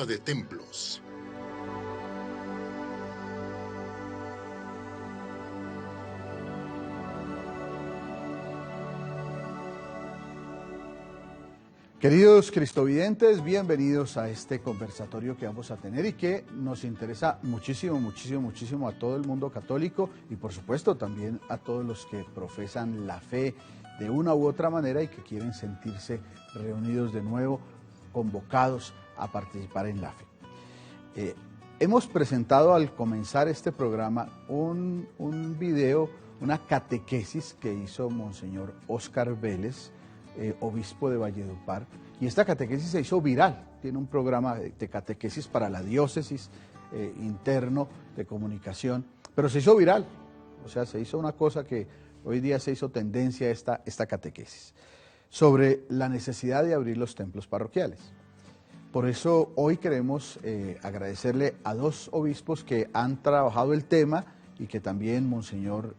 de templos. Queridos cristovidentes, bienvenidos a este conversatorio que vamos a tener y que nos interesa muchísimo, muchísimo, muchísimo a todo el mundo católico y por supuesto también a todos los que profesan la fe de una u otra manera y que quieren sentirse reunidos de nuevo, convocados a participar en la fe. Hemos presentado al comenzar este programa un video, una catequesis que hizo Monseñor Óscar Vélez, obispo de Valledupar, y esta catequesis se hizo viral. Tiene un programa de catequesis para la diócesis interno de comunicación, pero se hizo viral, o sea, se hizo una cosa que hoy día se hizo tendencia esta catequesis, sobre la necesidad de abrir los templos parroquiales. Por eso hoy queremos agradecerle a dos obispos que han trabajado el tema y que también Monseñor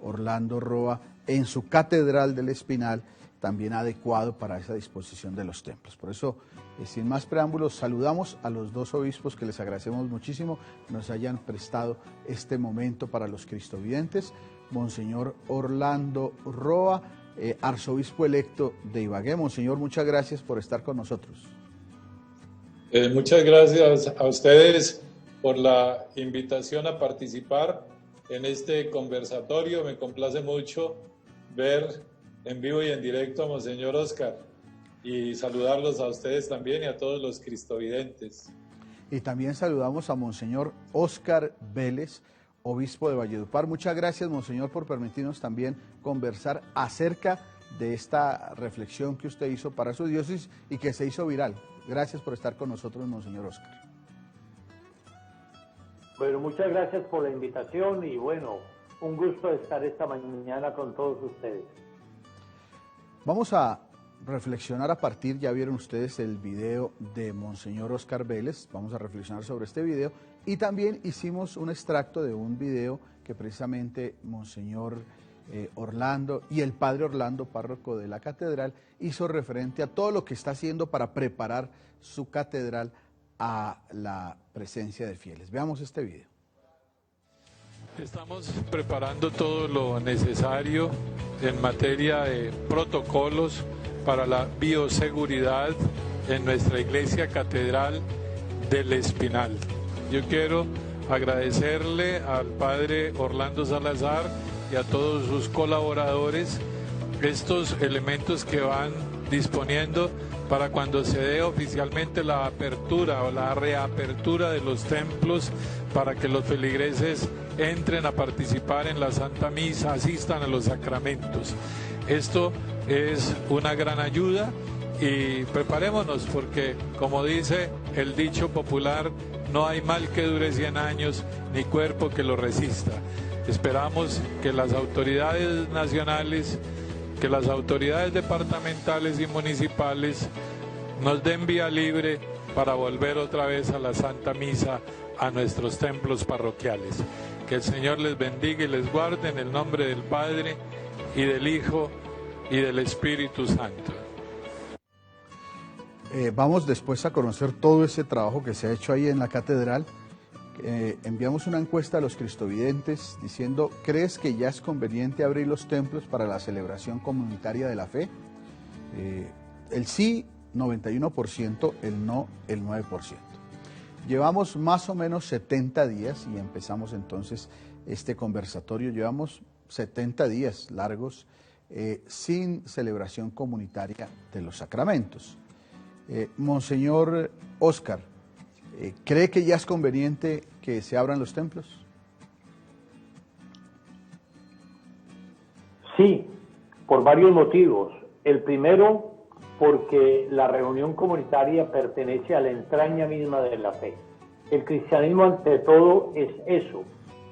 Orlando Roa en su Catedral del Espinal también adecuado para esa disposición de los templos. Por eso, sin más preámbulos, saludamos a los dos obispos que les agradecemos muchísimo que nos hayan prestado este momento para los cristovidentes. Monseñor Orlando Roa, arzobispo electo de Ibagué. Monseñor, muchas gracias por estar con nosotros. Muchas gracias a ustedes por la invitación a participar en este conversatorio. Me complace mucho ver en vivo y en directo a Monseñor Óscar y saludarlos a ustedes también y a todos los cristovidentes. Y también saludamos a Monseñor Óscar Vélez, obispo de Valledupar. Muchas gracias, Monseñor, por permitirnos también conversar acerca de esta reflexión que usted hizo para su diócesis y que se hizo viral. Gracias por estar con nosotros, Monseñor Óscar. Bueno, muchas gracias por la invitación y bueno, un gusto estar esta mañana con todos ustedes. Vamos a reflexionar a partir, ya vieron ustedes el video de Monseñor Óscar Vélez, vamos a reflexionar sobre este video y también hicimos un extracto de un video que precisamente Monseñor Orlando y el Padre Orlando, párroco de la catedral, hizo referente a todo lo que está haciendo para preparar su catedral a la presencia de fieles. Veamos este video. Estamos preparando todo lo necesario en materia de protocolos para la bioseguridad en nuestra iglesia catedral del Espinal. Yo quiero agradecerle al Padre Orlando Salazar y a todos sus colaboradores estos elementos que van disponiendo para cuando se dé oficialmente la apertura o la reapertura de los templos para que los feligreses entren a participar en la Santa Misa, asistan a los sacramentos. Esto es una gran ayuda y preparémonos porque, como dice el dicho popular, no hay mal que dure 100 años ni cuerpo que lo resista. Esperamos que las autoridades nacionales, que las autoridades departamentales y municipales nos den vía libre para volver otra vez a la Santa Misa, a nuestros templos parroquiales. Que el Señor les bendiga y les guarde en el nombre del Padre y del Hijo y del Espíritu Santo. Vamos después a conocer todo ese trabajo que se ha hecho ahí en la catedral. Enviamos una encuesta a los cristovidentes diciendo: ¿crees que ya es conveniente abrir los templos para la celebración comunitaria de la fe? El sí, 91%, el no, el 9%. Llevamos más o menos 70 días y empezamos entonces este conversatorio. Llevamos 70 días largos sin celebración comunitaria de los sacramentos. Monseñor Óscar, ¿cree que ya es conveniente que se abran los templos? Sí, por varios motivos. El primero, porque la reunión comunitaria pertenece a la entraña misma de la fe. El cristianismo ante todo es eso,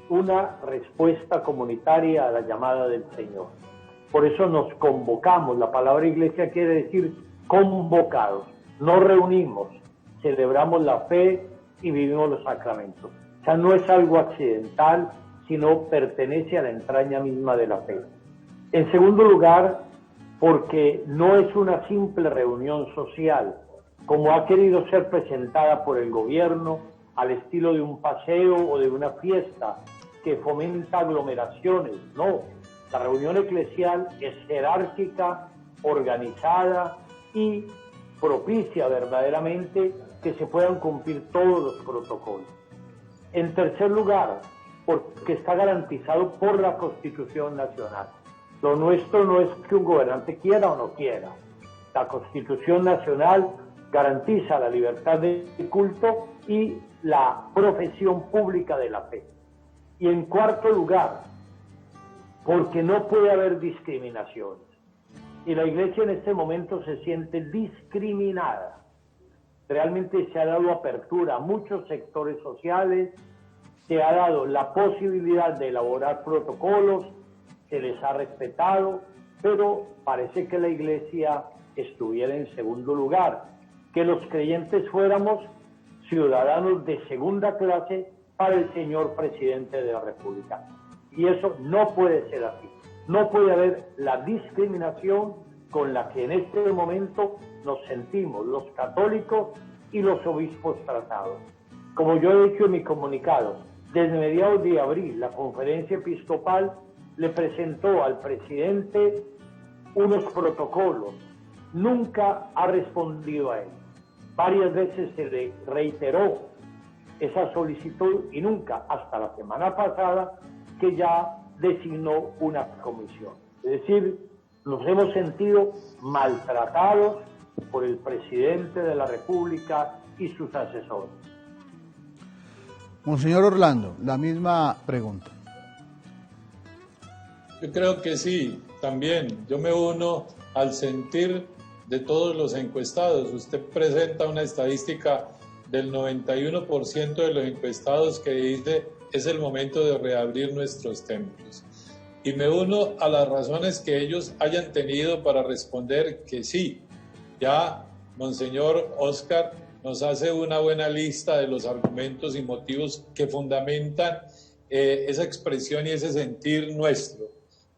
una respuesta comunitaria a la llamada del Señor. Por eso nos convocamos, la palabra iglesia quiere decir convocados, nos reunimos, celebramos la fe y vivimos los sacramentos. O sea, no es algo accidental, sino pertenece a la entraña misma de la fe. En segundo lugar, porque no es una simple reunión social, como ha querido ser presentada por el gobierno, al estilo de un paseo o de una fiesta que fomenta aglomeraciones. No, la reunión eclesial es jerárquica, organizada y propicia verdaderamente que se puedan cumplir todos los protocolos. En tercer lugar, porque está garantizado por la Constitución Nacional. Lo nuestro no es que un gobernante quiera o no quiera. La Constitución Nacional garantiza la libertad de culto y la profesión pública de la fe. Y en cuarto lugar, porque no puede haber discriminaciones. Y la Iglesia en este momento se siente discriminada. Realmente se ha dado apertura a muchos sectores sociales, se ha dado la posibilidad de elaborar protocolos, se les ha respetado, pero parece que la Iglesia estuviera en segundo lugar, que los creyentes fuéramos ciudadanos de segunda clase para el señor presidente de la República. Y eso no puede ser así. No puede haber la discriminación con la que en este momento nos sentimos los católicos y los obispos tratados. Como yo he dicho en mi comunicado, desde mediados de abril la Conferencia Episcopal le presentó al presidente unos protocolos. Nunca ha respondido a él. Varias veces se le reiteró esa solicitud y nunca, hasta la semana pasada, que ya designó una comisión. Es decir, nos hemos sentido maltratados por el presidente de la República y sus asesores. Monseñor Orlando, la misma pregunta. Yo creo que sí, también. Yo me uno al sentir de todos los encuestados. Usted presenta una estadística del 91% de los encuestados que dice es el momento de reabrir nuestros templos. Y me uno a las razones que ellos hayan tenido para responder que sí. Ya Monseñor Óscar nos hace una buena lista de los argumentos y motivos que fundamentan esa expresión y ese sentir nuestro.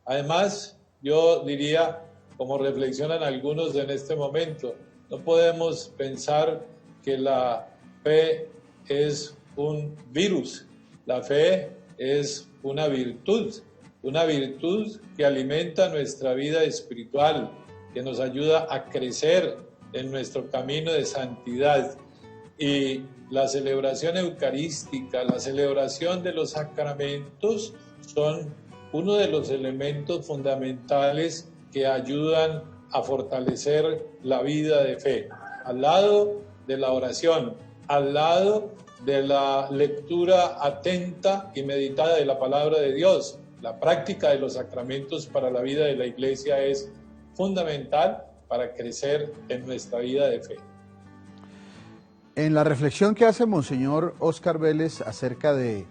Además, yo diría, como reflexionan algunos en este momento, no podemos pensar que la fe es un virus. La fe es una virtud que alimenta nuestra vida espiritual, que nos ayuda a crecer en nuestro camino de santidad. Y la celebración eucarística, la celebración de los sacramentos son uno de los elementos fundamentales que ayudan a fortalecer la vida de fe, al lado de la oración, al lado de la lectura atenta y meditada de la palabra de Dios. La práctica de los sacramentos para la vida de la Iglesia es fundamental para crecer en nuestra vida de fe. En la reflexión que hace Monseñor Óscar Vélez acerca de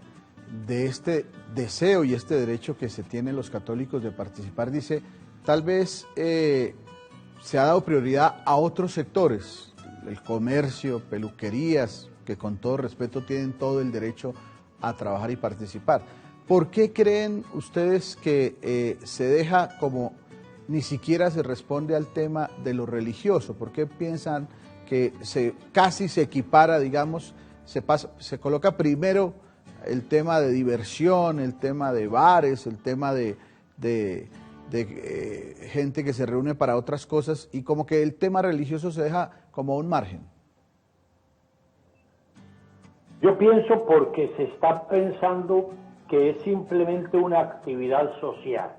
este deseo y este derecho que se tienen los católicos de participar, dice, tal vez se ha dado prioridad a otros sectores, el comercio, peluquerías, que con todo respeto tienen todo el derecho a trabajar y participar. ¿Por qué creen ustedes que se deja como ni siquiera se responde al tema de lo religioso? ¿Por qué piensan que casi se equipara, digamos, se coloca primero el tema de diversión, el tema de bares, el tema de gente que se reúne para otras cosas, y como que el tema religioso se deja como a un margen? Yo pienso porque se está pensando que es simplemente una actividad social.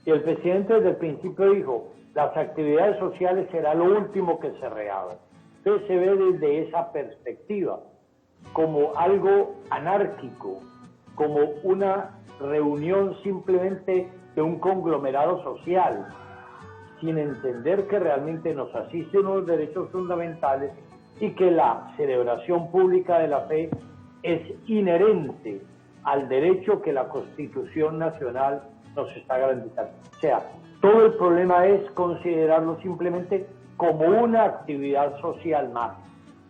Y el presidente desde el principio dijo, las actividades sociales será lo último que se reabra. Entonces se ve desde esa perspectiva, como algo anárquico, como una reunión simplemente de un conglomerado social, sin entender que realmente nos asisten unos derechos fundamentales y que la celebración pública de la fe es inherente al derecho que la Constitución Nacional nos está garantizando. O sea, todo el problema es considerarlo simplemente como una actividad social más.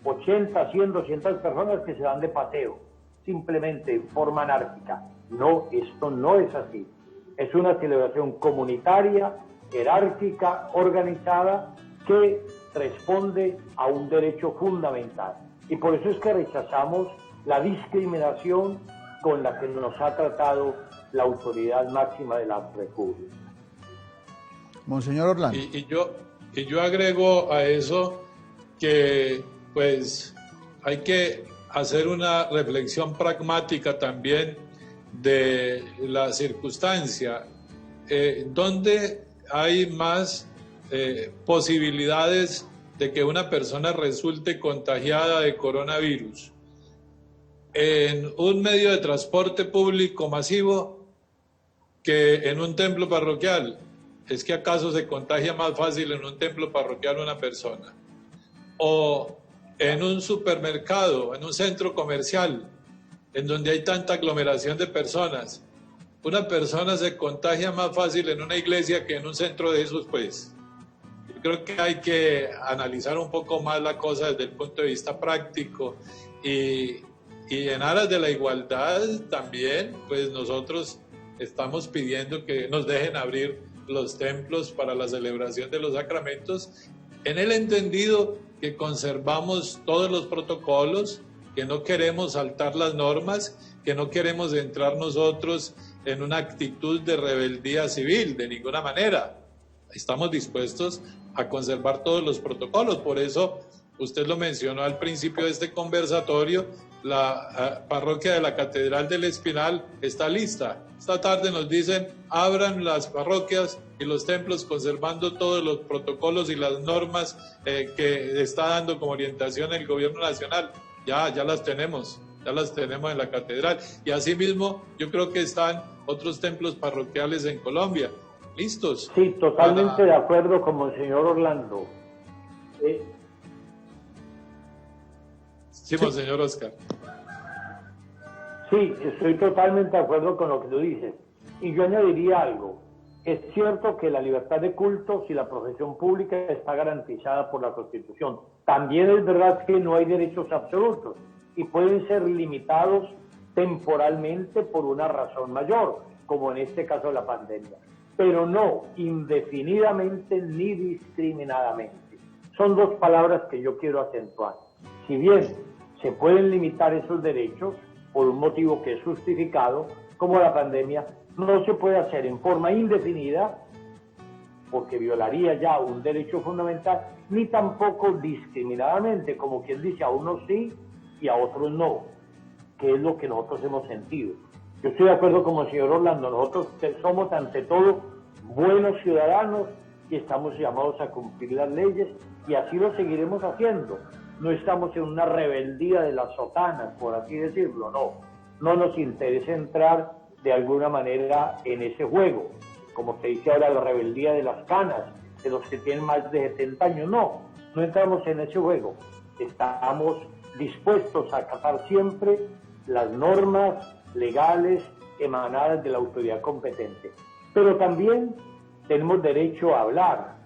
80, 100, 200 personas que se van de paseo, simplemente en forma anárquica. No, esto no es así. Es una celebración comunitaria, jerárquica, organizada, que responde a un derecho fundamental. Y por eso es que rechazamos la discriminación con la que nos ha tratado la autoridad máxima de la República. Monseñor Orlando. Y yo agrego a eso que pues hay que hacer una reflexión pragmática también de la circunstancia, donde hay más posibilidades de que una persona resulte contagiada de coronavirus en un medio de transporte público masivo que en un templo parroquial. ¿Es que acaso se contagia más fácil en un templo parroquial una persona? O en un supermercado, en un centro comercial, en donde hay tanta aglomeración de personas. Una persona se contagia más fácil en una iglesia que en un centro de esos, pues. Yo creo que hay que analizar un poco más la cosa desde el punto de vista práctico y en aras de la igualdad también, pues nosotros estamos pidiendo que nos dejen abrir los templos para la celebración de los sacramentos, en el entendido que conservamos todos los protocolos, que no queremos saltar las normas, que no queremos entrar nosotros en una actitud de rebeldía civil, de ninguna manera. Estamos dispuestos a conservar todos los protocolos, por eso usted lo mencionó al principio de este conversatorio, la parroquia de la Catedral del Espinal está lista. Esta tarde nos dicen, abran las parroquias y los templos conservando todos los protocolos y las normas que está dando como orientación el gobierno nacional. Ya las tenemos en la catedral. Y asimismo, yo creo que están otros templos parroquiales en Colombia, listos. Sí, totalmente de acuerdo con el señor Orlando. Sí, monseñor Oscar. Sí, estoy totalmente de acuerdo con lo que tú dices. Y yo añadiría algo. Es cierto que la libertad de cultos y la profesión pública está garantizada por la Constitución. También es verdad que no hay derechos absolutos y pueden ser limitados temporalmente por una razón mayor, como en este caso la pandemia. Pero no indefinidamente ni discriminadamente. Son dos palabras que yo quiero acentuar. Si bien se pueden limitar esos derechos por un motivo que es justificado, como la pandemia, no se puede hacer en forma indefinida, porque violaría ya un derecho fundamental, ni tampoco discriminadamente, como quien dice, a unos sí y a otros no, que es lo que nosotros hemos sentido. Yo estoy de acuerdo con el señor Orlando, nosotros somos ante todo buenos ciudadanos y estamos llamados a cumplir las leyes y así lo seguiremos haciendo. No estamos en una rebeldía de las sotanas, por así decirlo, no nos interesa entrar de alguna manera en ese juego, como se dice ahora, la rebeldía de las canas, de los que tienen más de 70 años, no entramos en ese juego, estamos dispuestos a acatar siempre las normas legales emanadas de la autoridad competente, pero también tenemos derecho a hablar,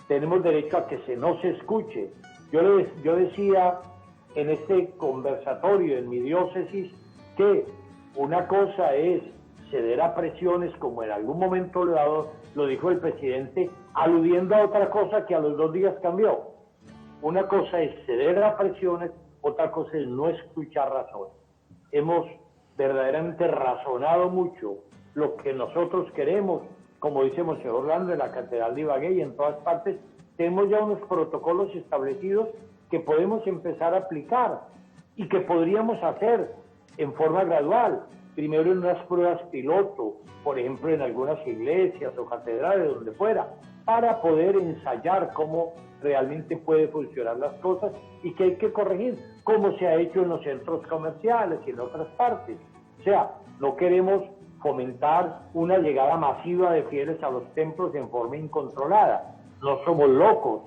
tenemos derecho a que no se escuche. Yo decía en este conversatorio en mi diócesis que una cosa es ceder a presiones, como en algún momento lo dijo el presidente, aludiendo a otra cosa que a los 2 días cambió. Una cosa es ceder a presiones, otra cosa es no escuchar razones. Hemos verdaderamente razonado mucho lo que nosotros queremos, como dice Monseñor Orlando en la Catedral de Ibagué y en todas partes, tenemos ya unos protocolos establecidos que podemos empezar a aplicar y que podríamos hacer en forma gradual, primero en unas pruebas piloto, por ejemplo en algunas iglesias o catedrales, donde fuera, para poder ensayar cómo realmente puede funcionar las cosas y que hay que corregir, como se ha hecho en los centros comerciales y en otras partes. O sea, no queremos fomentar una llegada masiva de fieles a los templos en forma incontrolada. No somos locos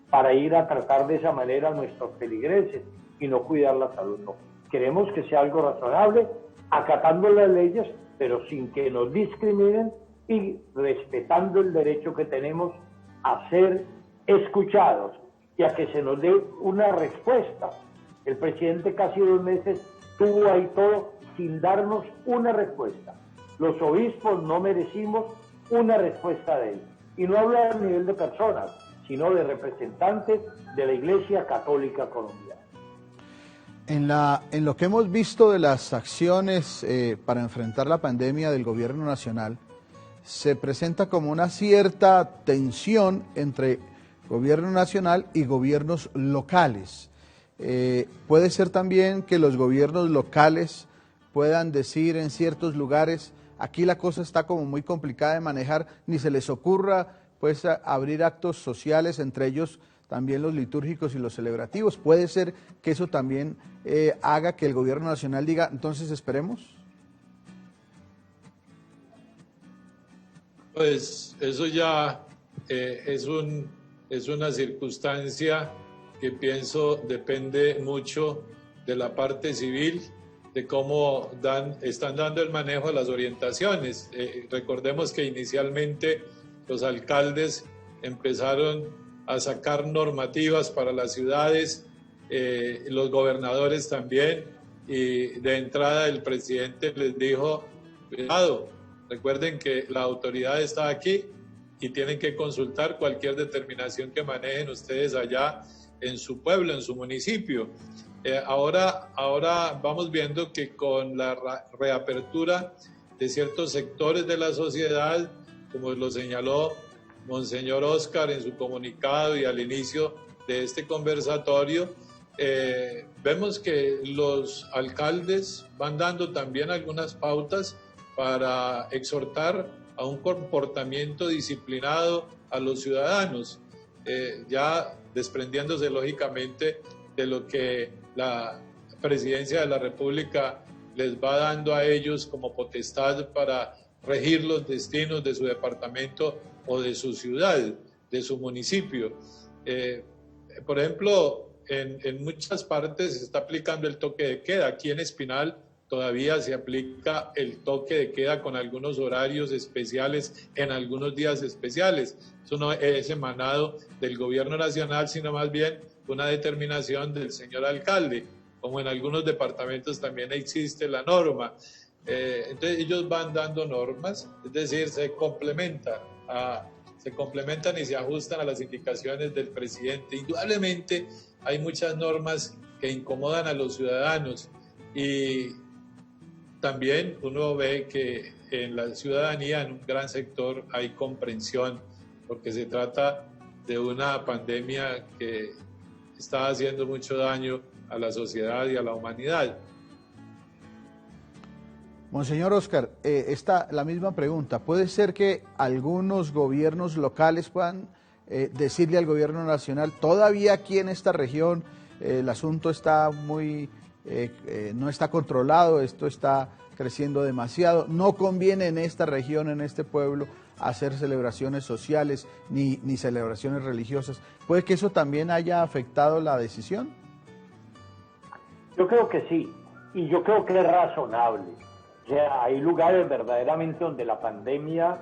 para ir a tratar de esa manera a nuestros feligreses y no cuidar la salud, no. Queremos que sea algo razonable, acatando las leyes, pero sin que nos discriminen y respetando el derecho que tenemos a ser escuchados y a que se nos dé una respuesta. El presidente casi 2 meses tuvo ahí todo sin darnos una respuesta. Los obispos no merecimos una respuesta de él. Y no hablo a nivel de personas, sino de representantes de la Iglesia Católica Colombiana. En lo que hemos visto de las acciones para enfrentar la pandemia del gobierno nacional, se presenta como una cierta tensión entre gobierno nacional y gobiernos locales. Puede ser también que los gobiernos locales puedan decir en ciertos lugares, aquí la cosa está como muy complicada de manejar, ni se les ocurra pues abrir actos sociales, entre ellos también los litúrgicos y los celebrativos. ¿Puede ser que eso también haga que el gobierno nacional diga, entonces esperemos? Pues eso ya es una circunstancia que pienso depende mucho de la parte civil, de cómo están dando el manejo de las orientaciones. Recordemos que inicialmente los alcaldes empezaron a sacar normativas para las ciudades, los gobernadores también, y de entrada el presidente les dijo, cuidado, recuerden que la autoridad está aquí y tienen que consultar cualquier determinación que manejen ustedes allá en su pueblo, en su municipio. Ahora vamos viendo que con la reapertura de ciertos sectores de la sociedad, como lo señaló Monseñor Oscar en su comunicado y al inicio de este conversatorio, vemos que los alcaldes van dando también algunas pautas para exhortar a un comportamiento disciplinado a los ciudadanos, ya desprendiéndose lógicamente de lo que la Presidencia de la República les va dando a ellos como potestad para regir los destinos de su departamento o de su ciudad, de su municipio. Por ejemplo, en muchas partes se está aplicando el toque de queda. Aquí en Espinal todavía se aplica el toque de queda con algunos horarios especiales en algunos días especiales. Eso no es emanado del gobierno nacional, sino más bien una determinación del señor alcalde, como en algunos departamentos también existe la norma. Entonces ellos van dando normas, es decir, se complementan y se ajustan a las indicaciones del presidente. Indudablemente hay muchas normas que incomodan a los ciudadanos y también uno ve que en la ciudadanía, en un gran sector, hay comprensión, porque se trata de una pandemia que está haciendo mucho daño a la sociedad y a la humanidad. Monseñor Oscar, la misma pregunta. ¿Puede ser que algunos gobiernos locales puedan decirle al gobierno nacional, todavía aquí en esta región el asunto está no está controlado, esto está creciendo demasiado, no conviene en esta región, en este pueblo, hacer celebraciones sociales ni celebraciones religiosas? ¿Puede que eso también haya afectado la decisión? Yo creo que sí, y yo creo que es razonable. O sea, hay lugares verdaderamente donde la pandemia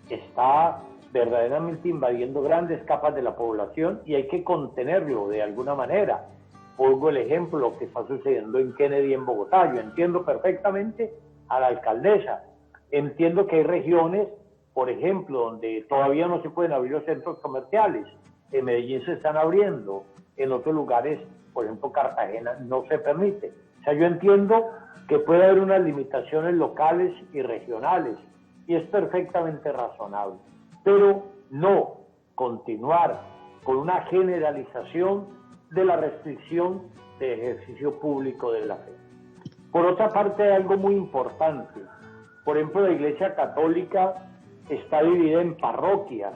está verdaderamente invadiendo grandes capas de la población y hay que contenerlo de alguna manera. Pongo el ejemplo de lo que está sucediendo en Kennedy, en Bogotá. Yo entiendo perfectamente a la alcaldesa. Entiendo que hay regiones, por ejemplo, donde todavía no se pueden abrir los centros comerciales. En Medellín se están abriendo, en otros lugares, por ejemplo, Cartagena, no se permite. O sea, yo entiendo que puede haber unas limitaciones locales y regionales, y es perfectamente razonable. Pero no continuar con una generalización de la restricción de ejercicio público de la fe. Por otra parte, hay algo muy importante. Por ejemplo, la Iglesia Católica está dividida en parroquias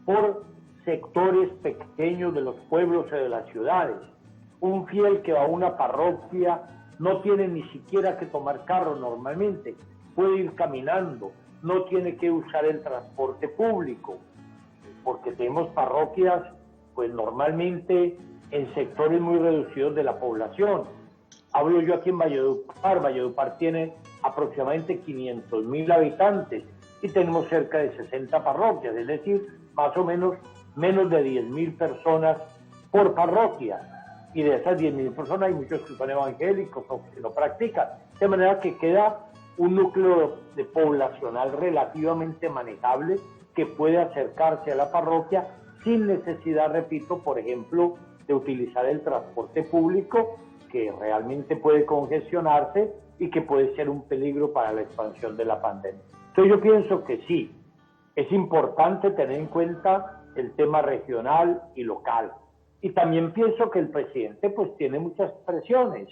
por sectores pequeños de los pueblos y de las ciudades. Un fiel que va a una parroquia no tiene ni siquiera que tomar carro normalmente, puede ir caminando, no tiene que usar el transporte público, porque tenemos parroquias, pues normalmente en sectores muy reducidos de la población. Hablo yo aquí en Valledupar tiene aproximadamente 500.000 habitantes y tenemos cerca de 60 parroquias, es decir, más o menos de 10.000 personas por parroquia. Y de esas 10.000 personas hay muchos que son evangélicos o que no practican. De manera que queda un núcleo poblacional relativamente manejable que puede acercarse a la parroquia sin necesidad, repito, por ejemplo, de utilizar el transporte público, que realmente puede congestionarse y que puede ser un peligro para la expansión de la pandemia. Entonces yo pienso que sí, es importante tener en cuenta el tema regional y local. Y también pienso que el presidente pues tiene muchas presiones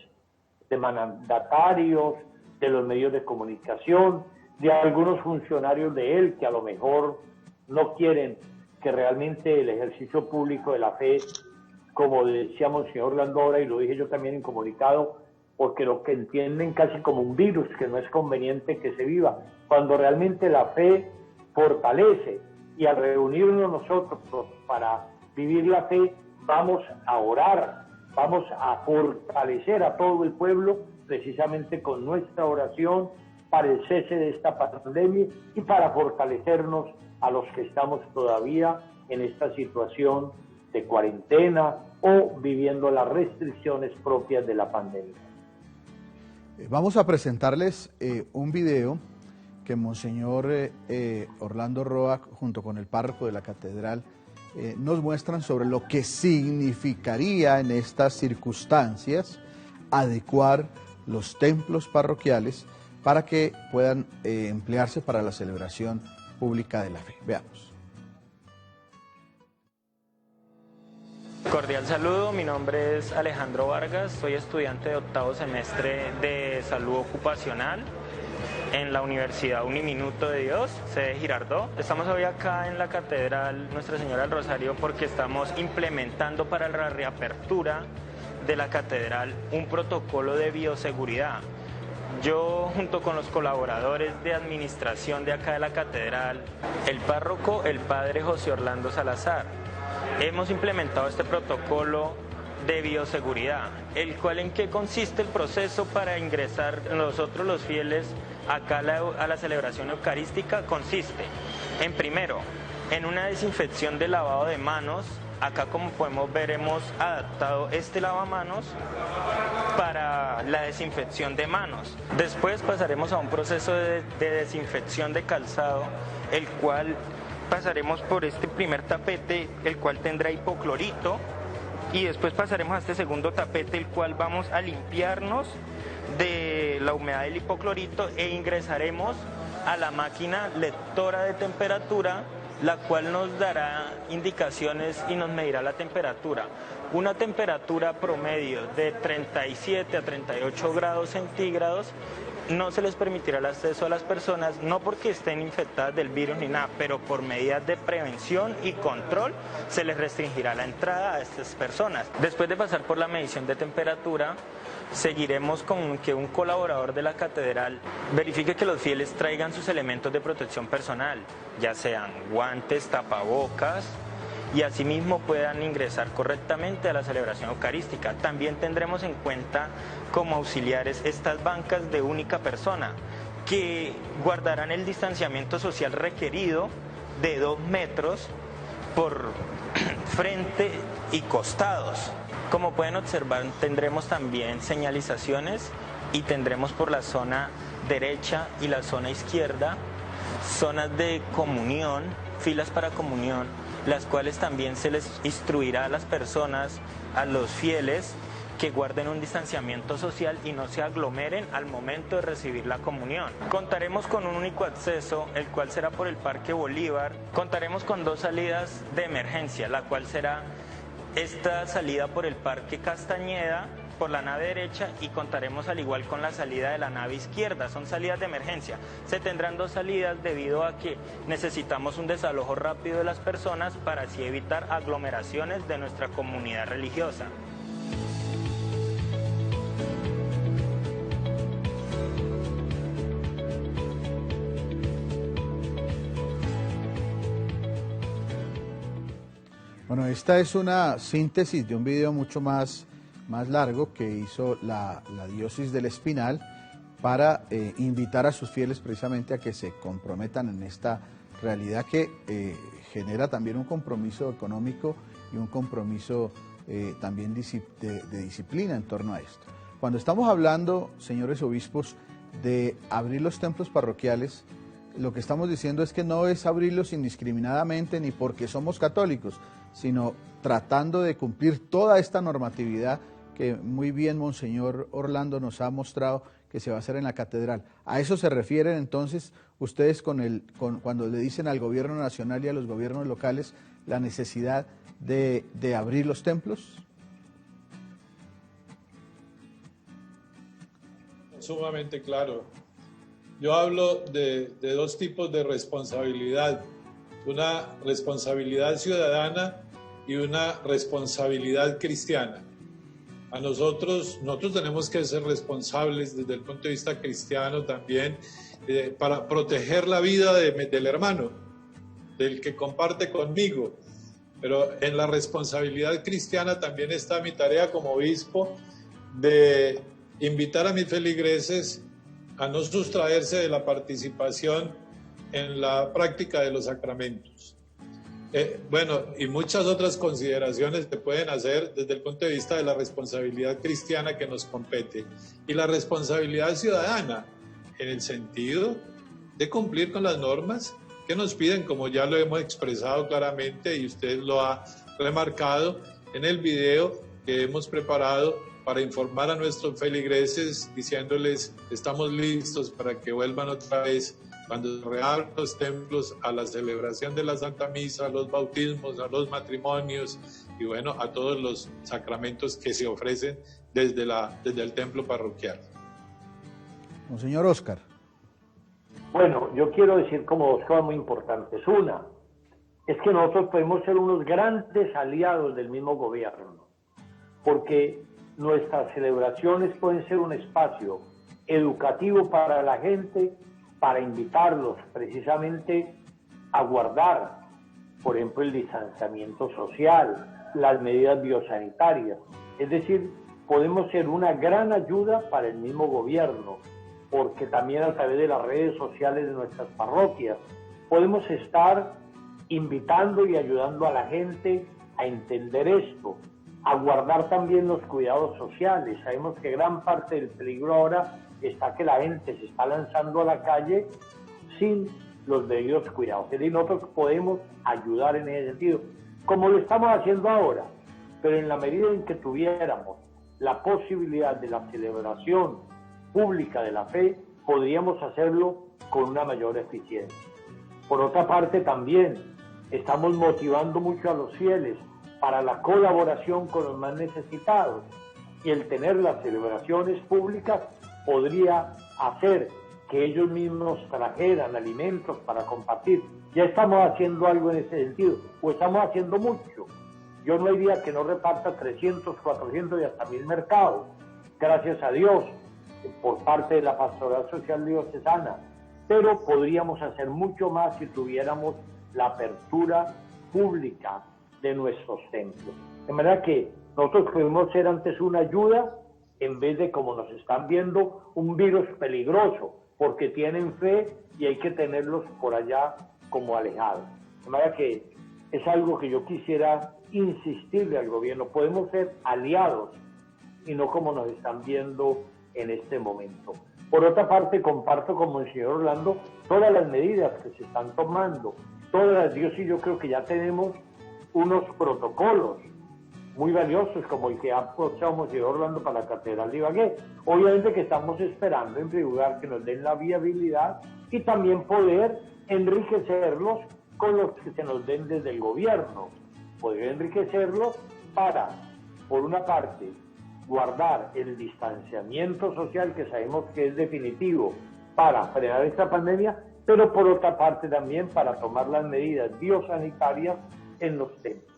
de mandatarios, de los medios de comunicación, de algunos funcionarios de él que a lo mejor no quieren que realmente el ejercicio público de la fe, como decíamos el señor Landora y lo dije yo también en comunicado, porque lo que entienden casi como un virus que no es conveniente que se viva, cuando realmente la fe fortalece, y al reunirnos nosotros para vivir la fe, vamos a orar, vamos a fortalecer a todo el pueblo precisamente con nuestra oración para el cese de esta pandemia y para fortalecernos a los que estamos todavía en esta situación de cuarentena o viviendo las restricciones propias de la pandemia. Vamos a presentarles un video que Monseñor Orlando Roa, junto con el párroco de la catedral, nos muestran sobre lo que significaría en estas circunstancias adecuar los templos parroquiales para que puedan emplearse para la celebración pública de la fe. Veamos. Cordial saludo, mi nombre es Alejandro Vargas, soy estudiante de octavo semestre de salud ocupacional en la Universidad Uniminuto de Dios, sede Girardot. Estamos hoy acá en la Catedral Nuestra Señora del Rosario porque estamos implementando para la reapertura de la Catedral un protocolo de bioseguridad. Yo, junto con los colaboradores de administración de acá de la Catedral, el párroco, el padre José Orlando Salazar, hemos implementado este protocolo de bioseguridad, el cual en qué consiste el proceso para ingresar nosotros los fieles acá a la celebración eucarística. Consiste en primero, en una desinfección de lavado de manos. Acá, como podemos ver, hemos adaptado este lavamanos para la desinfección de manos. Después pasaremos a un proceso de desinfección de calzado, el cual pasaremos por este primer tapete, el cual tendrá hipoclorito, y después pasaremos a este segundo tapete, el cual vamos a limpiarnos de la humedad del hipoclorito e ingresaremos a la máquina lectora de temperatura, la cual nos dará indicaciones y nos medirá la temperatura. Una temperatura promedio de 37 a 38 grados centígrados. No se les permitirá el acceso a las personas, no porque estén infectadas del virus ni nada, pero por medidas de prevención y control se les restringirá la entrada a estas personas. Después de pasar por la medición de temperatura, seguiremos con que un colaborador de la catedral verifique que los fieles traigan sus elementos de protección personal, ya sean guantes, tapabocas, y asimismo puedan ingresar correctamente a la celebración eucarística. También tendremos en cuenta como auxiliares estas bancas de única persona, que guardarán el distanciamiento social requerido de 2 metros por frente y costados. Como pueden observar, tendremos también señalizaciones y tendremos por la zona derecha y la zona izquierda zonas de comunión, filas para comunión, las cuales también se les instruirá a las personas, a los fieles, que guarden un distanciamiento social y no se aglomeren al momento de recibir la comunión. Contaremos con un único acceso, el cual será por el Parque Bolívar. Contaremos con 2 salidas de emergencia, la cual será esta salida por el Parque Castañeda, por la nave derecha, y contaremos al igual con la salida de la nave izquierda. Son salidas de emergencia. Se tendrán 2 salidas debido a que necesitamos un desalojo rápido de las personas para así evitar aglomeraciones de nuestra comunidad religiosa. Bueno, esta es una síntesis de un video mucho más largo que hizo la diócesis del Espinal para invitar a sus fieles precisamente a que se comprometan en esta realidad que genera también un compromiso económico y un compromiso también de disciplina en torno a esto. Cuando estamos hablando, señores obispos, de abrir los templos parroquiales, lo que estamos diciendo es que no es abrirlos indiscriminadamente ni porque somos católicos, sino tratando de cumplir toda esta normatividad que muy bien Monseñor Orlando nos ha mostrado que se va a hacer en la catedral. ¿A eso se refieren entonces ustedes cuando le dicen al gobierno nacional y a los gobiernos locales la necesidad de abrir los templos? Sumamente claro. Yo hablo de dos tipos de responsabilidad, una responsabilidad ciudadana y una responsabilidad cristiana. Nosotros tenemos que ser responsables desde el punto de vista cristiano también para proteger la vida del hermano, del que comparte conmigo. Pero en la responsabilidad cristiana también está mi tarea como obispo de invitar a mis feligreses a no sustraerse de la participación en la práctica de los sacramentos. Bueno, y muchas otras consideraciones se pueden hacer desde el punto de vista de la responsabilidad cristiana que nos compete y la responsabilidad ciudadana en el sentido de cumplir con las normas que nos piden, como ya lo hemos expresado claramente y usted lo ha remarcado en el video que hemos preparado para informar a nuestros feligreses diciéndoles estamos listos para que vuelvan otra vez cuando se reabran los templos a la celebración de la Santa Misa, a los bautismos, a los matrimonios y bueno, a todos los sacramentos que se ofrecen desde el templo parroquial. Monseñor Óscar. Bueno, yo quiero decir como dos cosas muy importantes. Una, es que nosotros podemos ser unos grandes aliados del mismo gobierno, porque nuestras celebraciones pueden ser un espacio educativo para la gente, para invitarlos precisamente a guardar, por ejemplo, el distanciamiento social, las medidas biosanitarias. Es decir, podemos ser una gran ayuda para el mismo gobierno, porque también a través de las redes sociales de nuestras parroquias podemos estar invitando y ayudando a la gente a entender esto, a guardar también los cuidados sociales. Sabemos que gran parte del peligro ahora está que la gente se está lanzando a la calle sin los debidos cuidados. Y nosotros podemos ayudar en ese sentido, como lo estamos haciendo ahora, pero en la medida en que tuviéramos la posibilidad de la celebración pública de la fe, podríamos hacerlo con una mayor eficiencia. Por otra parte, también estamos motivando mucho a los fieles para la colaboración con los más necesitados, y el tener las celebraciones públicas podría hacer que ellos mismos trajeran alimentos para compartir. Ya estamos haciendo algo en ese sentido, o estamos haciendo mucho. Yo no hay día que no reparta 300, 400 y hasta 1000 mercados, gracias a Dios, por parte de la Pastoral Social Diocesana, pero podríamos hacer mucho más si tuviéramos la apertura pública de nuestros templos. De manera que nosotros podemos ser antes una ayuda en vez de, como nos están viendo, un virus peligroso, porque tienen fe y hay que tenerlos por allá como alejados. De manera que es algo que yo quisiera insistirle al gobierno. Podemos ser aliados y no como nos están viendo en este momento. Por otra parte, comparto con el señor Orlando todas las medidas que se están tomando. Yo creo que ya tenemos unos protocolos muy valiosos, como el que ha aprovechado Monseñor Orlando para la Catedral de Ibagué. Obviamente que estamos esperando, en primer lugar, que nos den la viabilidad y también poder enriquecerlos con los que se nos den desde el gobierno. Poder enriquecerlos para, por una parte, guardar el distanciamiento social que sabemos que es definitivo para frenar esta pandemia, pero por otra parte también para tomar las medidas biosanitarias en los templos.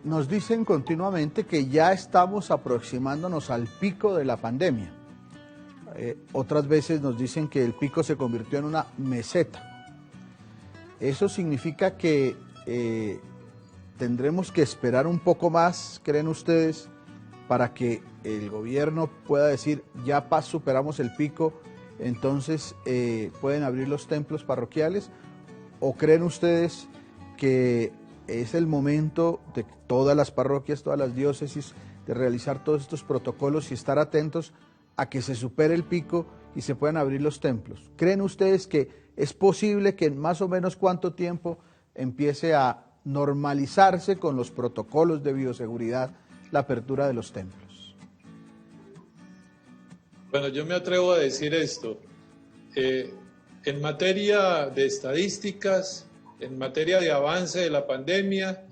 Nos dicen continuamente que ya estamos aproximándonos al pico de la pandemia. Otras veces nos dicen que el pico se convirtió en una meseta. ¿Eso significa que tendremos que esperar un poco más, creen ustedes, para que el gobierno pueda decir ya superamos el pico, entonces pueden abrir los templos parroquiales? ¿O creen ustedes que es el momento de todas las parroquias, todas las diócesis, de realizar todos estos protocolos y estar atentos a que se supere el pico y se puedan abrir los templos? ¿Creen ustedes que es posible que en más o menos cuánto tiempo empiece a normalizarse con los protocolos de bioseguridad la apertura de los templos? Bueno, yo me atrevo a decir esto. En materia de estadísticas, en materia de avance de la pandemia,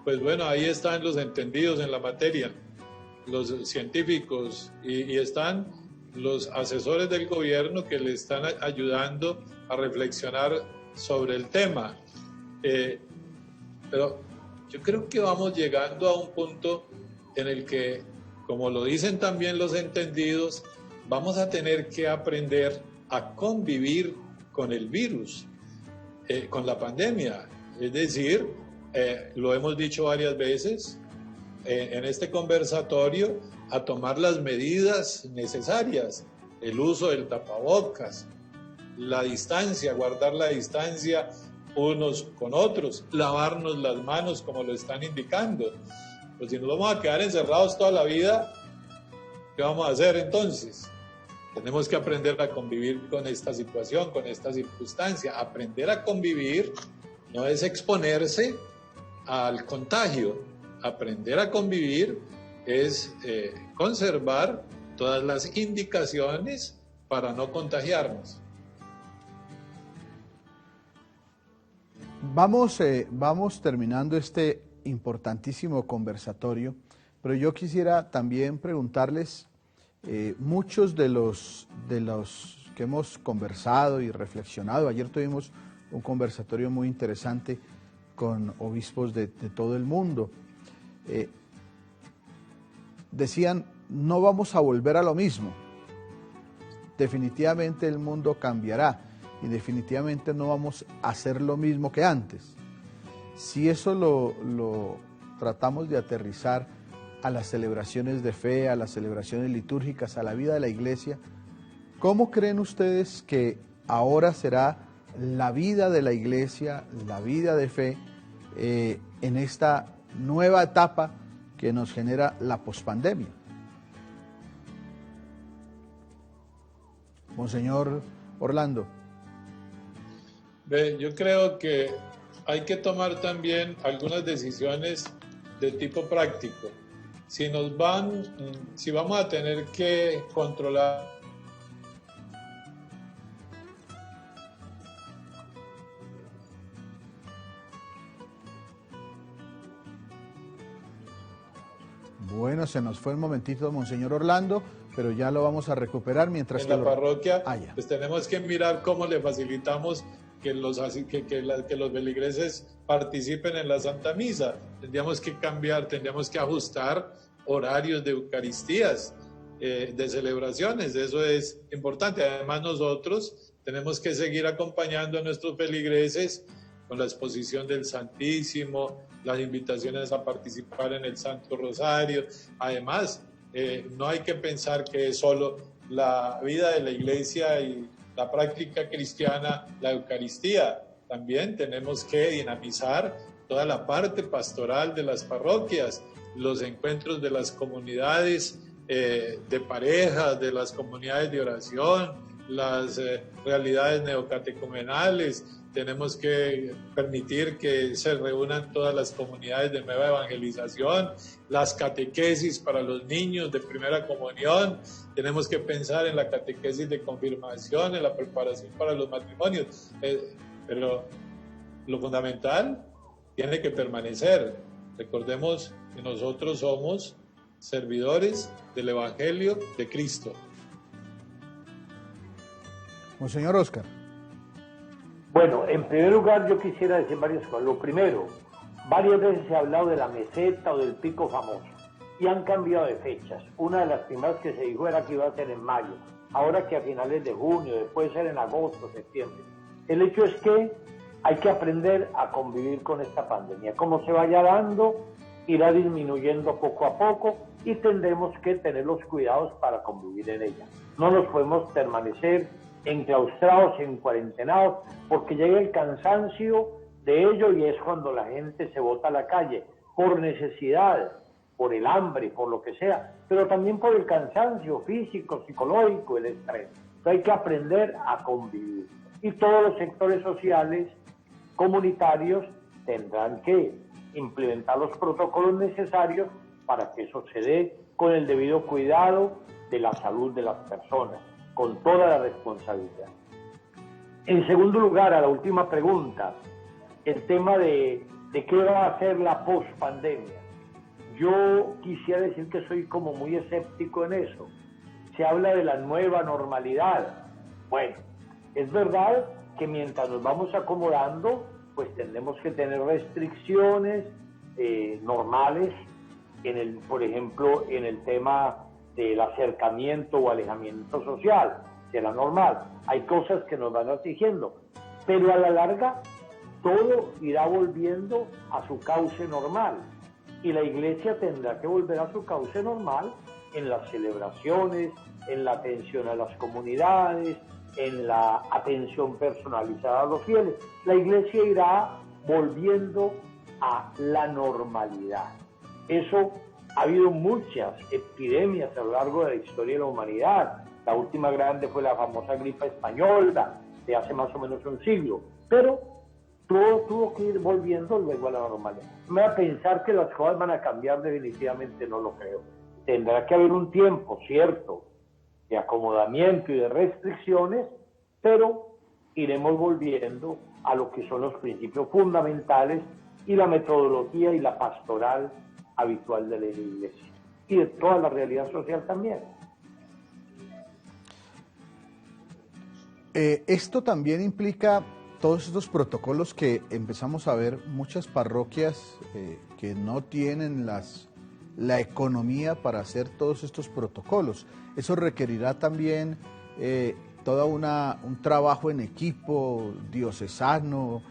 pues bueno, ahí están los entendidos en la materia, los científicos, y están los asesores del gobierno que le están ayudando a reflexionar sobre el tema. Pero yo creo que vamos llegando a un punto en el que, como lo dicen también los entendidos, vamos a tener que aprender a convivir con el virus, con la pandemia. Es decir, lo hemos dicho varias veces en este conversatorio, a tomar las medidas necesarias, el uso del tapabocas, la distancia, guardar la distancia unos con otros, lavarnos las manos como lo están indicando. Pues si nos vamos a quedar encerrados toda la vida, ¿qué vamos a hacer entonces? Tenemos que aprender a convivir con esta situación, con esta circunstancia. Aprender a convivir no es exponerse al contagio. Aprender a convivir es conservar todas las indicaciones para no contagiarnos. Vamos terminando este importantísimo conversatorio, pero yo quisiera también preguntarles, muchos de los que hemos conversado y reflexionado, ayer tuvimos un conversatorio muy interesante con obispos de todo el mundo, decían, no vamos a volver a lo mismo, definitivamente el mundo cambiará y definitivamente no vamos a hacer lo mismo que antes. Si eso lo tratamos de aterrizar a las celebraciones de fe, a las celebraciones litúrgicas, a la vida de la iglesia, ¿cómo creen ustedes que ahora será la vida de la iglesia, la vida de fe, en esta nueva etapa que nos genera la pospandemia? Monseñor Orlando. Yo creo que hay que tomar también algunas decisiones de tipo práctico. Si vamos a tener que controlar Bueno, se nos fue un momentito Monseñor Orlando, pero ya lo vamos a recuperar mientras en la parroquia, ya. Pues tenemos que mirar cómo le facilitamos que los feligreses participen en la Santa Misa. Tendríamos que cambiar, tendríamos que ajustar horarios de Eucaristías, de celebraciones, eso es importante. Además nosotros tenemos que seguir acompañando a nuestros feligreses con la exposición del Santísimo, las invitaciones a participar en el Santo Rosario. Además, no hay que pensar que es solo la vida de la iglesia y la práctica cristiana, la Eucaristía. También tenemos que dinamizar toda la parte pastoral de las parroquias, los encuentros de las comunidades de parejas, de las comunidades de oración, las realidades neocatecumenales. Tenemos que permitir que se reúnan todas las comunidades de nueva evangelización, las catequesis para los niños de primera comunión. Tenemos que pensar en la catequesis de confirmación, en la preparación para los matrimonios. Pero lo fundamental tiene que permanecer. Recordemos que nosotros somos servidores del Evangelio de Cristo. Monseñor Oscar. Bueno, en primer lugar yo quisiera decir varias cosas. Lo primero, varias veces se ha hablado de la meseta o del pico famoso y han cambiado de fechas. Una de las primeras que se dijo era que iba a ser en mayo, ahora que a finales de junio, después ser en agosto, septiembre. El hecho es que hay que aprender a convivir con esta pandemia. Como se vaya dando, irá disminuyendo poco a poco y tendremos que tener los cuidados para convivir en ella. No nos podemos permanecer enclaustrados, en cuarentenados, porque llega el cansancio de ello y es cuando la gente se bota a la calle por necesidad, por el hambre, por lo que sea, pero también por el cansancio físico, psicológico, el estrés. Entonces hay que aprender a convivir. Y todos los sectores sociales, comunitarios, tendrán que implementar los protocolos necesarios para que eso se dé con el debido cuidado de la salud de las personas, con toda la responsabilidad. En segundo lugar, a la última pregunta, el tema de qué va a hacer la pospandemia. Yo quisiera decir que soy como muy escéptico en eso. Se habla de la nueva normalidad. Bueno, es verdad que mientras nos vamos acomodando, pues tendremos que tener restricciones normales, por ejemplo, en el tema del acercamiento o alejamiento social, será normal. Hay cosas que nos van exigiendo, pero a la larga todo irá volviendo a su cauce normal y la iglesia tendrá que volver a su cauce normal en las celebraciones, en la atención a las comunidades, en la atención personalizada a los fieles. La iglesia irá volviendo a la normalidad. Eso ha habido muchas epidemias a lo largo de la historia de la humanidad. La última grande fue la famosa gripe española de hace más o menos un siglo, pero todo tuvo que ir volviendo luego a la normalidad. Me voy a pensar que las cosas van a cambiar, definitivamente no lo creo. Tendrá que haber un tiempo, cierto, de acomodamiento y de restricciones, pero iremos volviendo a lo que son los principios fundamentales y la metodología y la pastoral habitual de la iglesia y de toda la realidad social también. Esto también implica todos estos protocolos que empezamos a ver, muchas parroquias que no tienen la economía para hacer todos estos protocolos. Eso requerirá también todo un trabajo en equipo diocesano,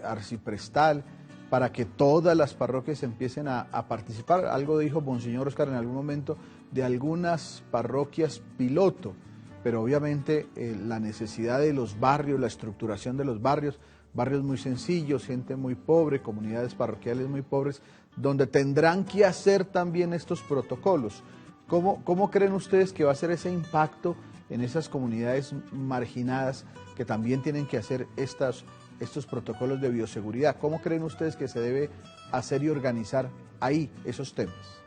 arciprestal, para que todas las parroquias empiecen a participar. Algo dijo Monseñor Oscar en algún momento de algunas parroquias piloto, pero obviamente la necesidad de los barrios, la estructuración de los barrios muy sencillos, gente muy pobre, comunidades parroquiales muy pobres, donde tendrán que hacer también estos protocolos. ¿Cómo creen ustedes que va a ser ese impacto en esas comunidades marginadas que también tienen que hacer estos protocolos de bioseguridad? ¿Cómo creen ustedes que se debe hacer y organizar ahí esos temas?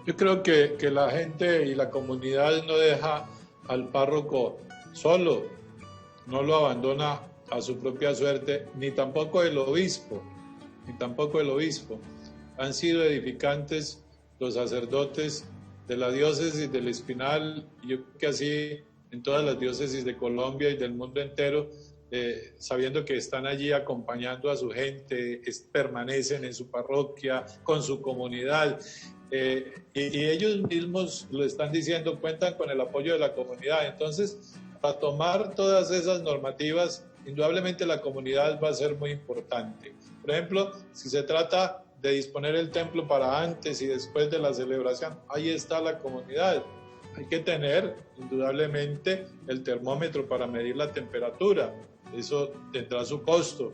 Yo creo que la gente y la comunidad no deja al párroco solo, no lo abandona a su propia suerte, ni tampoco el obispo. Han sido edificantes los sacerdotes de la diócesis del Espinal, y yo creo que así en todas las diócesis de Colombia y del mundo entero, sabiendo que están allí acompañando a su gente, permanecen en su parroquia, con su comunidad, y ellos mismos lo están diciendo, cuentan con el apoyo de la comunidad. Entonces, para tomar todas esas normativas, indudablemente la comunidad va a ser muy importante. Por ejemplo, si se trata de disponer el templo para antes y después de la celebración, ahí está la comunidad. Hay que tener indudablemente el termómetro para medir la temperatura. Eso tendrá su costo.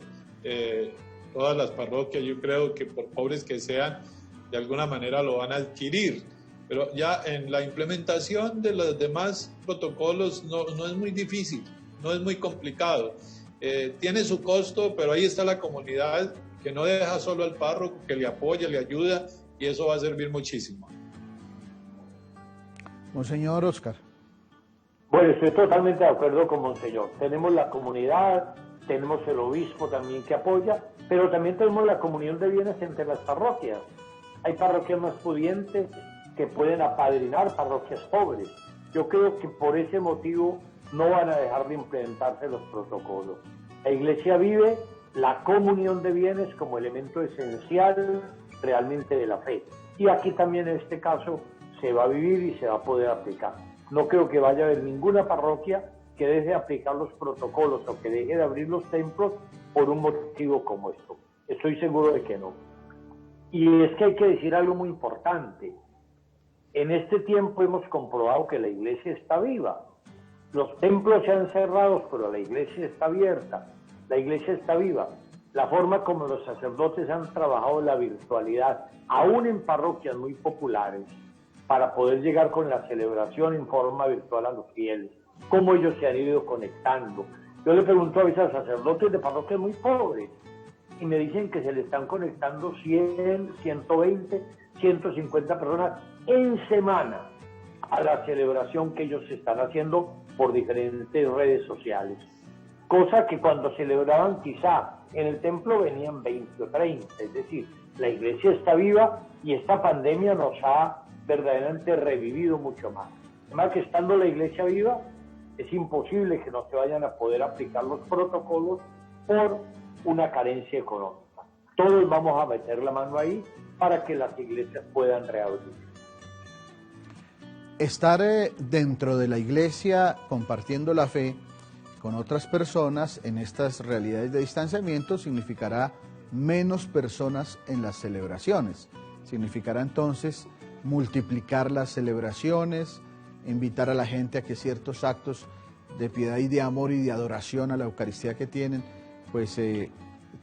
Todas las parroquias, yo creo que por pobres que sean, de alguna manera lo van a adquirir. Pero ya en la implementación de los demás protocolos no es muy difícil, no es muy complicado. Tiene su costo, pero ahí está la comunidad que no deja solo al párroco, que le apoya, le ayuda, y eso va a servir muchísimo. Monseñor Oscar. Bueno, estoy totalmente de acuerdo con Monseñor. Tenemos la comunidad, tenemos el obispo también que apoya, pero también tenemos la comunión de bienes entre las parroquias. Hay parroquias más pudientes que pueden apadrinar parroquias pobres. Yo creo que por ese motivo no van a dejar de implementarse los protocolos. La Iglesia vive la comunión de bienes como elemento esencial realmente de la fe. Y aquí también en este caso se va a vivir y se va a poder aplicar. No creo que vaya a haber ninguna parroquia que deje de aplicar los protocolos o que deje de abrir los templos por un motivo como esto. Estoy seguro de que no. Y es que hay que decir algo muy importante. En este tiempo hemos comprobado que la iglesia está viva. Los templos se han cerrado, pero la iglesia está abierta. La iglesia está viva. la forma como los sacerdotes han trabajado la virtualidad, aún en parroquias muy populares, para poder llegar con la celebración en forma virtual a los fieles, cómo ellos se han ido conectando. Yo le pregunto a veces a sacerdotes de parroquias muy pobres y me dicen que se le están conectando 100, 120, 150 personas en semana a la celebración que ellos están haciendo por diferentes redes sociales. Cosa que cuando celebraban quizá en el templo venían 20 o 30, es decir, la iglesia está viva y esta pandemia nos ha verdaderamente revivido mucho más. Además que estando la iglesia viva, es imposible que no se vayan a poder aplicar los protocolos por una carencia económica. Todos vamos a meter la mano ahí para que las iglesias puedan reabrir. Estar dentro de la iglesia compartiendo la fe con otras personas en estas realidades de distanciamiento significará menos personas en las celebraciones. Significará entonces multiplicar las celebraciones, invitar a la gente a que ciertos actos de piedad y de amor y de adoración a la Eucaristía que tienen, pues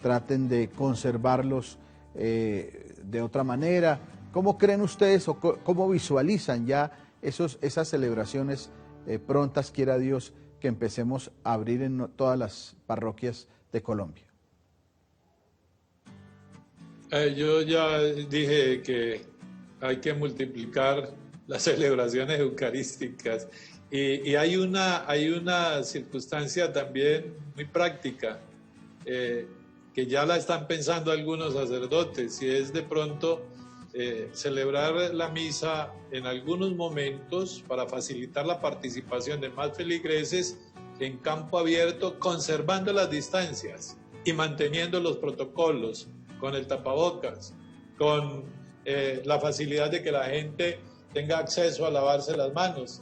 traten de conservarlos de otra manera. ¿Cómo creen ustedes o cómo visualizan ya esas celebraciones prontas, quiera Dios, que empecemos a abrir en todas las parroquias de Colombia? Yo ya dije que hay que multiplicar las celebraciones eucarísticas y hay una circunstancia también muy práctica que ya la están pensando algunos sacerdotes, y es de pronto celebrar la misa en algunos momentos para facilitar la participación de más feligreses en campo abierto, conservando las distancias y manteniendo los protocolos, con el tapabocas, con la facilidad de que la gente tenga acceso a lavarse las manos,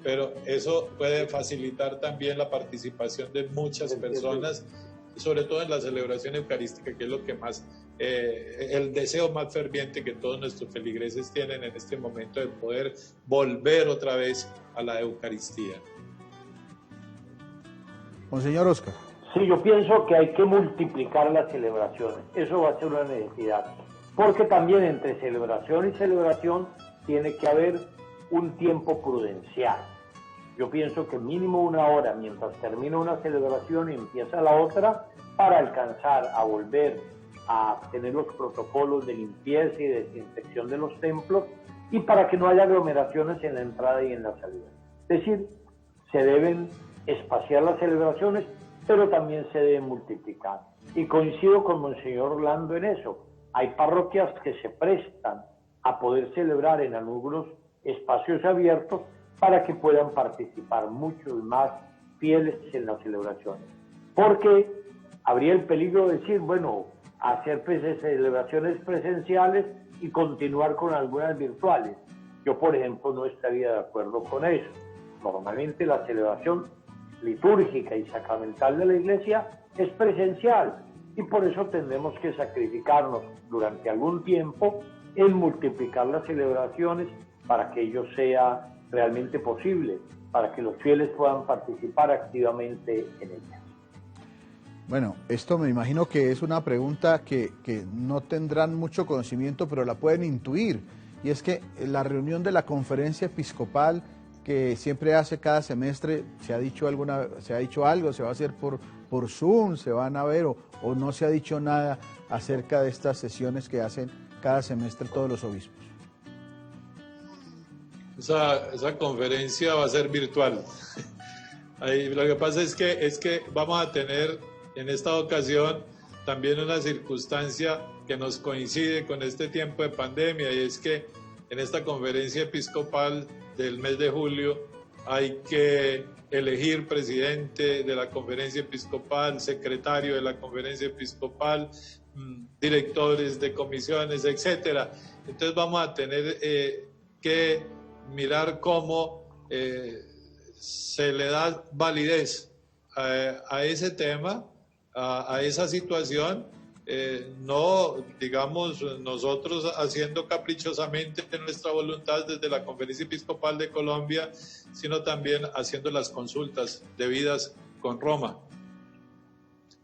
pero eso puede facilitar también la participación de muchas personas, sobre todo en la celebración eucarística, que es lo que más, el deseo más ferviente que todos nuestros feligreses tienen en este momento, de poder volver otra vez a la Eucaristía. Monseñor Oscar. Sí, yo pienso que hay que multiplicar las celebraciones, eso va a ser una necesidad, porque también entre celebración y celebración tiene que haber un tiempo prudencial. Yo pienso que mínimo 1 hora mientras termina una celebración y empieza la otra, para alcanzar a volver a tener los protocolos de limpieza y desinfección de los templos, y para que no haya aglomeraciones en la entrada y en la salida. Es decir, se deben espaciar las celebraciones, pero también se deben multiplicar. Y coincido con Monseñor Orlando en eso. Hay parroquias que se prestan a poder celebrar en algunos espacios abiertos para que puedan participar muchos más fieles en las celebraciones. Porque habría el peligro de decir, bueno, hacer celebraciones presenciales y continuar con algunas virtuales. Yo, por ejemplo, no estaría de acuerdo con eso. Normalmente la celebración litúrgica y sacramental de la Iglesia es presencial, y por eso tendremos que sacrificarnos durante algún tiempo en multiplicar las celebraciones para que ello sea realmente posible, para que los fieles puedan participar activamente en ellas. Bueno, esto me imagino que es una pregunta que no tendrán mucho conocimiento, pero la pueden intuir, y es que la reunión de la conferencia episcopal que siempre hace cada semestre, se ha dicho algo, se va a hacer por Zoom, se van a ver, o no se ha dicho nada acerca de estas sesiones que hacen cada semestre todos los obispos. Esa conferencia va a ser virtual. Lo que pasa es que vamos a tener en esta ocasión también una circunstancia que nos coincide con este tiempo de pandemia, y es que en esta conferencia episcopal del mes de julio hay que elegir presidente de la conferencia episcopal, secretario de la conferencia episcopal, directores de comisiones, etcétera. Entonces vamos a tener que mirar cómo se le da validez a ese tema, a esa situación, no, digamos, nosotros haciendo caprichosamente nuestra voluntad desde la Conferencia Episcopal de Colombia, sino también haciendo las consultas debidas con Roma.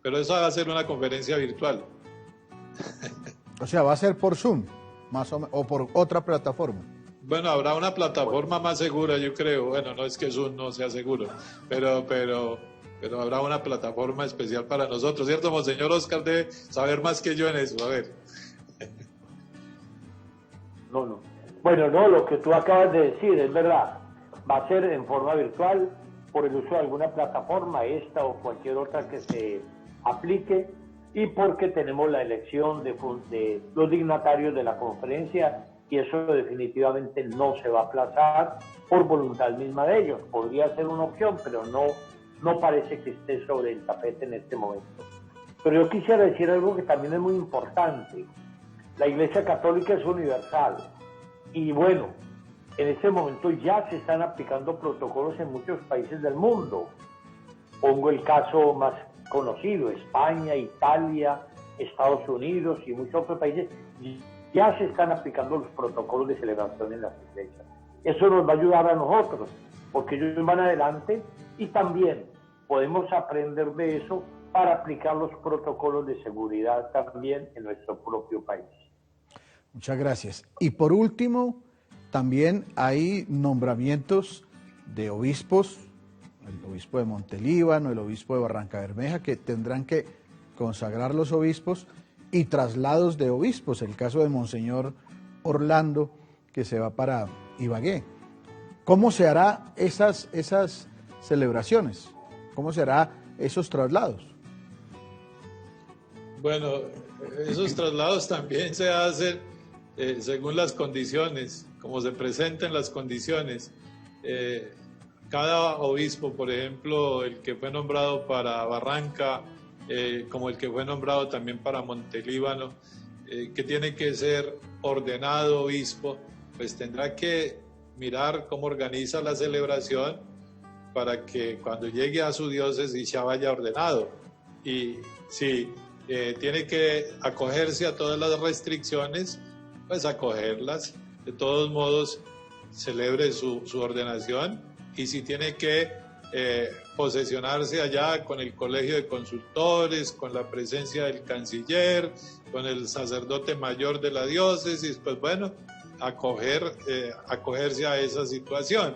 pero eso va a ser una conferencia virtual. O sea, va a ser por Zoom, más o menos, o por otra plataforma. Bueno, habrá una plataforma más segura, yo creo. Bueno, no es que Zoom no sea seguro, pero habrá una plataforma especial para nosotros, ¿cierto? Monseñor Oscar debe saber más que yo en eso, a ver. No. Bueno, no, lo que tú acabas de decir es verdad. Va a ser en forma virtual, por el uso de alguna plataforma, esta o cualquier otra que se aplique, y porque tenemos la elección de los dignatarios de la conferencia, y eso definitivamente no se va a aplazar por voluntad misma de ellos. Podría ser una opción, pero no parece que esté sobre el tapete en este momento. Pero yo quisiera decir algo que también es muy importante. La Iglesia Católica es universal, y bueno, en este momento ya se están aplicando protocolos en muchos países del mundo. Pongo el caso más conocido: España, Italia, Estados Unidos y muchos otros países. Ya se están aplicando los protocolos de celebración en las iglesias. Eso nos va a ayudar a nosotros, porque ellos van adelante y también podemos aprender de eso para aplicar los protocolos de seguridad también en nuestro propio país. Muchas gracias. Y por último, también hay nombramientos de obispos, el obispo de Montelíbano, el obispo de Barranca Bermeja, que tendrán que consagrar los obispos, y traslados de obispos, el caso de Monseñor Orlando, que se va para Ibagué. ¿Cómo se hará esas celebraciones? ¿Cómo se hará esos traslados? Bueno, esos traslados también se hacen según las condiciones, como se presenten las condiciones. Cada obispo, por ejemplo, el que fue nombrado para Barranca, como el que fue nombrado también para Montelíbano, que tiene que ser ordenado obispo, pues tendrá que mirar cómo organiza la celebración para que cuando llegue a su diócesis ya vaya ordenado. Y si tiene que acogerse a todas las restricciones, pues acogerlas. De todos modos, celebre su ordenación, y si tiene que posesionarse allá con el colegio de consultores, con la presencia del canciller, con el sacerdote mayor de la diócesis, pues bueno, acogerse a esa situación.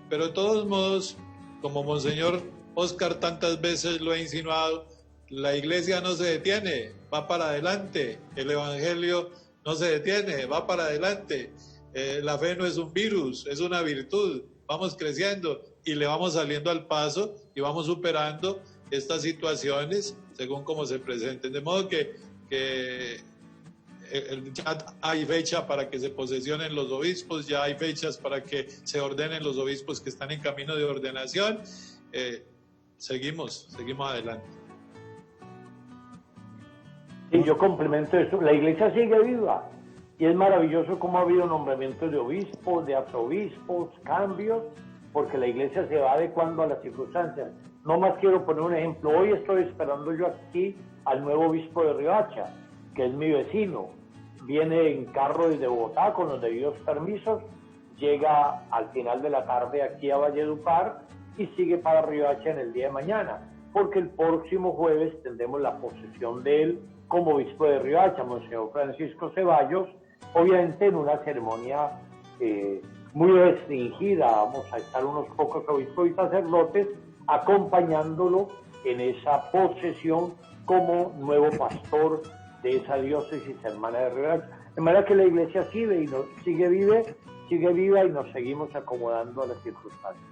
Pero de todos modos, como Monseñor Oscar tantas veces lo ha insinuado, la iglesia no se detiene, va para adelante. El evangelio no se detiene, va para adelante. La fe no es un virus, es una virtud. Vamos creciendo y le vamos saliendo al paso y vamos superando estas situaciones según cómo se presenten. De modo que ya hay fecha para que se posesionen los obispos, ya hay fechas para que se ordenen los obispos que están en camino de ordenación. Seguimos adelante. Sí, yo complemento eso. La iglesia sigue viva y es maravilloso cómo ha habido nombramientos de obispos, de arzobispos, cambios, porque la iglesia se va adecuando a las circunstancias. No más quiero poner un ejemplo. Hoy estoy esperando yo aquí al nuevo obispo de Riohacha, que es mi vecino. Viene en carro desde Bogotá con los debidos permisos, llega al final de la tarde aquí a Valledupar y sigue para Riohacha en el día de mañana, porque el próximo jueves tendremos la posesión de él como obispo de Riohacha, Monseñor Francisco Ceballos, obviamente en una ceremonia muy restringida. Vamos a estar unos pocos obispos y sacerdotes acompañándolo en esa posesión como nuevo pastor de esa diócesis hermana de Riohacha. De manera que la iglesia sigue viva y nos seguimos acomodando a las circunstancias.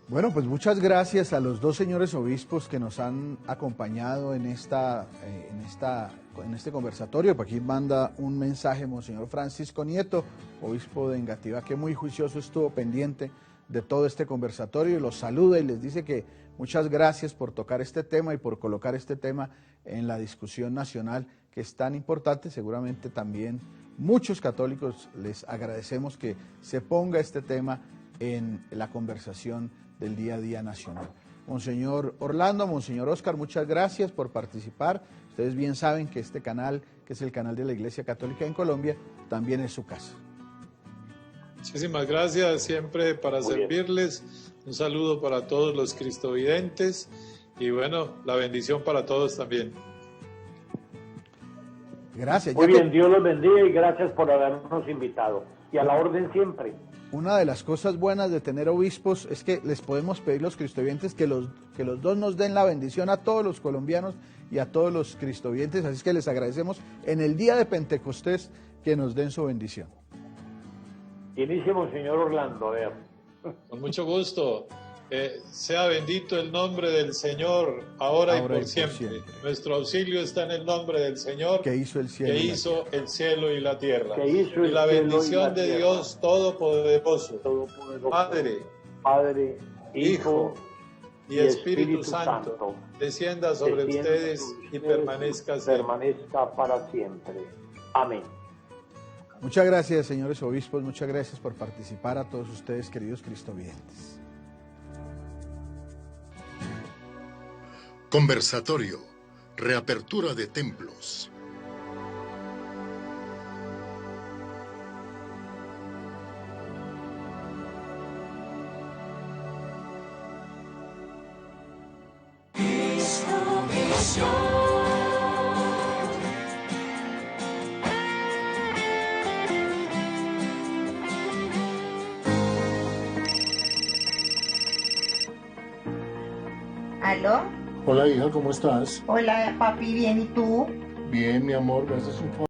Bueno, pues muchas gracias a los dos señores obispos que nos han acompañado en este conversatorio. Por aquí manda un mensaje Monseñor Francisco Nieto, obispo de Engativá, que muy juicioso estuvo pendiente de todo este conversatorio, y los saluda y les dice que muchas gracias por tocar este tema y por colocar este tema en la discusión nacional, que es tan importante. Seguramente también muchos católicos les agradecemos que se ponga este tema en la conversación del día a día nacional. Monseñor Orlando, Monseñor Oscar, muchas gracias por participar. Ustedes bien saben que este canal, que es el canal de la Iglesia Católica en Colombia, también es su casa. Muchísimas gracias, siempre para servirles. Un saludo para todos los cristovidentes y bueno, la bendición para todos también. Gracias. Muy bien, Dios los bendiga y gracias por habernos invitado. Y a la orden siempre. Una de las cosas buenas de tener obispos es que les podemos pedir los cristovientes que los dos nos den la bendición a todos los colombianos y a todos los cristovientes, así es que les agradecemos en el día de Pentecostés que nos den su bendición. Inicie, señor Orlando, a ver. Con mucho gusto. Sea bendito el nombre del Señor, ahora y por siempre. Nuestro auxilio está en el nombre del Señor, que hizo el cielo, el cielo y la tierra. Y la bendición de Dios Todopoderoso, Padre, Hijo y Espíritu Santo, descienda sobre ustedes y permanezca para siempre. Amén. Muchas gracias, señores obispos, muchas gracias por participar, a todos ustedes, queridos cristovidentes. Conversatorio, reapertura de templos. ¿Aló? Hola hija, ¿cómo estás? Hola papi, bien, ¿y tú? Bien, mi amor, ¿me haces un favor?